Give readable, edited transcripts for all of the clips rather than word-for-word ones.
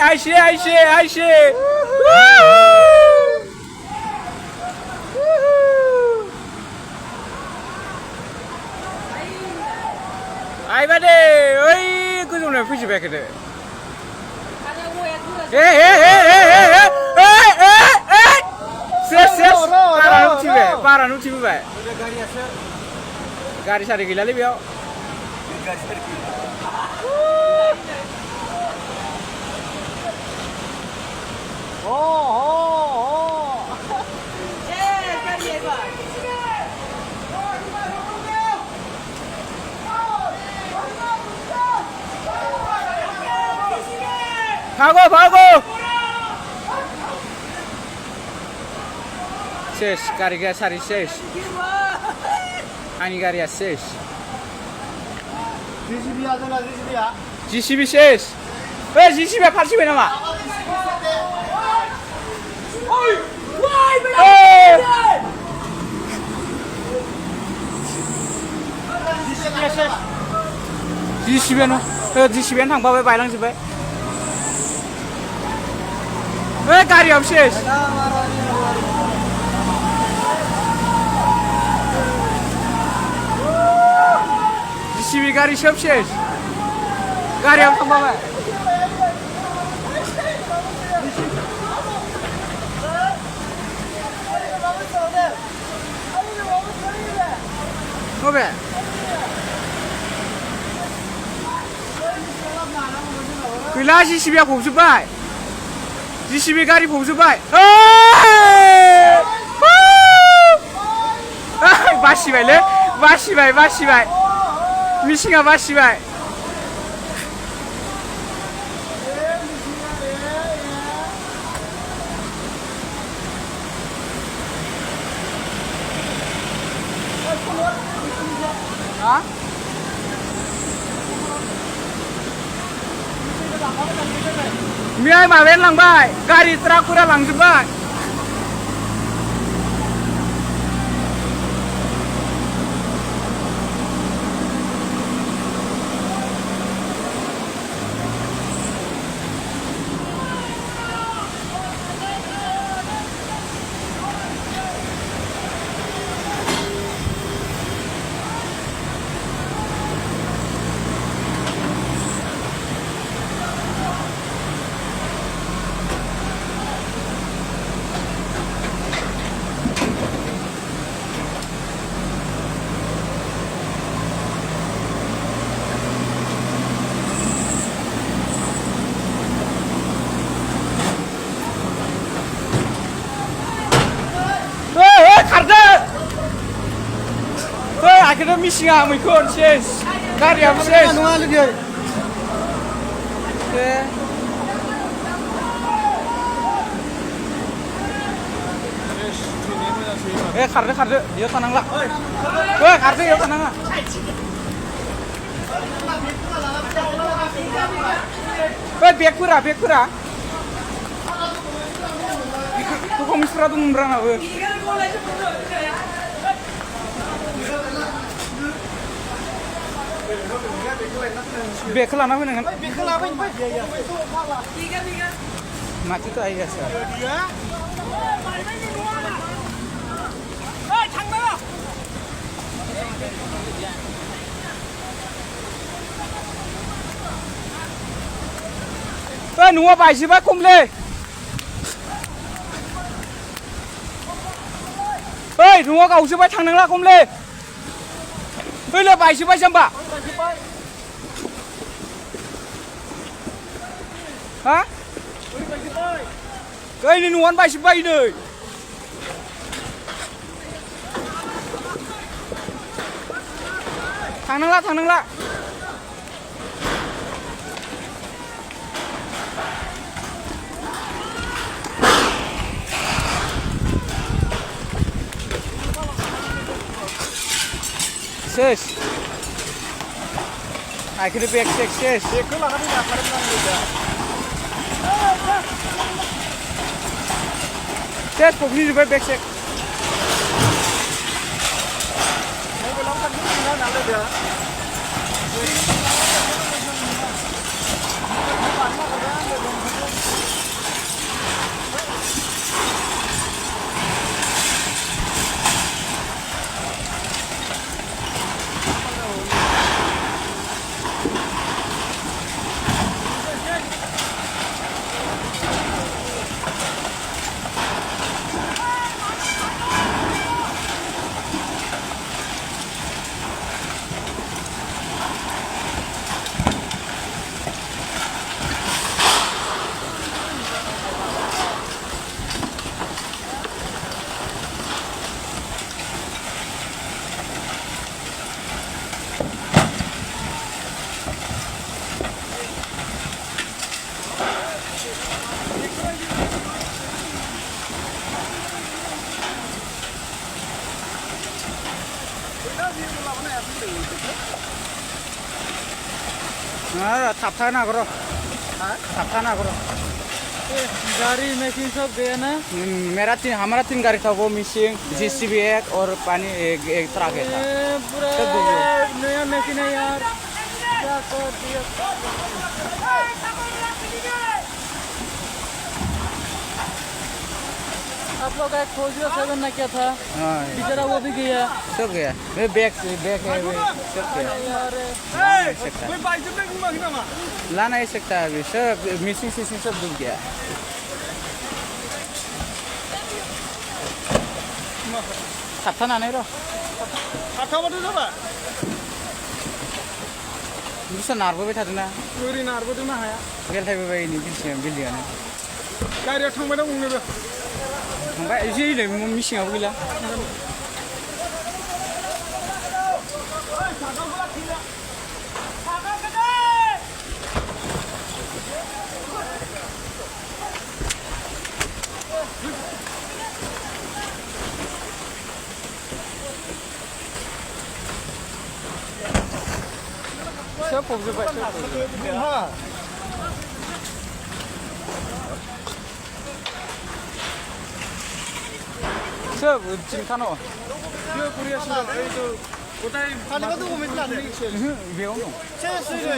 Aisyah. Ai ba de, oi, goजौनाय फैजोबाय दे. Parah nuti Gari sari gila li biau. Bago. Ses, gariga sari ses. Ani gariya ses. GCB ses. GCB फारसिबाय नामा? GCBयानो थांबाय बायलांजोबबाय. गारियाव सेस. GCB गारि सब सेस. गारियाव थांबाय. Oke. Gila GCB-ya fबजोबबाय. GCB गारि फबजोबबाय. बासिबाय. मिसिंआ बासिबाय. Miai maben langबाय. गारि ट्राकफोरा लांजोबबाय. Akhirnya misinga मैखुन सेस. गारियाबो सेस. नङा लोगो. खारदो. Iयाव थानांला. खारदो इयाव थानाङा. बेगफोरा. डकुमेन्टसफोरा दंमोनब्रा आंनाबो. बेगखौ लाना फैनांगोन. माथोथ' आइगासो. न'आ बायजोबबाय खमलै. न'आ गावजोबबाय थांनांला खमलै. फैलो बायजोबबाय जाम्बा. Ha? Ini nuan bayi deh. Tananglah. Ses. Akhirnya back ses. Ses pokoknya juga back. थाबथाना करो थाबथाना करो गाड़ी मशीन सब गया ना हमारा 3 गाड़ी था वो मिसिंग जेसीबी एक और पानी एक ट्रक है था पूरा नया मशीन है यार क्या कर दिया आप लोग का खोजियो 7 ना क्या था बेचारा वो भी गया सब गया बैग है सब गया ला नहीं सकता अभी सब मिसिंग सब डूब गया थाबथानानै र' थाबथाबाथ' जाबाय बुस्थुआ नारबोबाय थादोंना ओरै नारबोदोंना हाया गेलथायबोबाय नै बिल्डिंआनो गारियाव थांबाय दा गंनैबो थांबाय एसे नै मिसिङाबो गैला सब फबजोब्बाय सब चिंतानो बेयावनो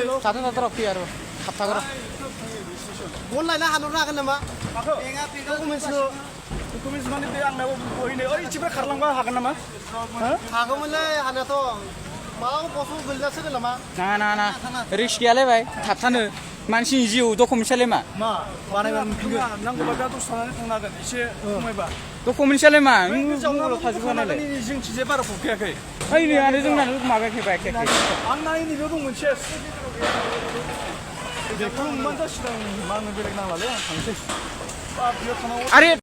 दं थाथ'र फैयो आरो थाबथाग्र बन लायनो हानहरनो हागोन नामा डकुमेन्टस माने बे आंनाव बहिनो ओरैथिंफ्राय खारलांबा हागोन नामा हागौमोनलै हानायाथ' माबा बसखौ गोलैजासिगोन नामा ना रिक्स गैयालै भाई थाबथानो मानसिनि जिउ डकुमेन्टसालाय मा बानायबा मोनफिनगोन नांगौबा दा दसे थानानै थांनो हागोन एसे खमायबा डकुमेन्टसालाय मा मबाइलाव थाजोबखानायलाय जोंथिंजाय बारा फबखायाखै ओइ नै आरो जोंना माबायाखै बायखायाखै आंना नैबेयाव दं मोनसे बेखौ मोनबानो जासिगोन मा होनो बेलेग नांलालै आं थांसै बेयाव थानांगौ आरे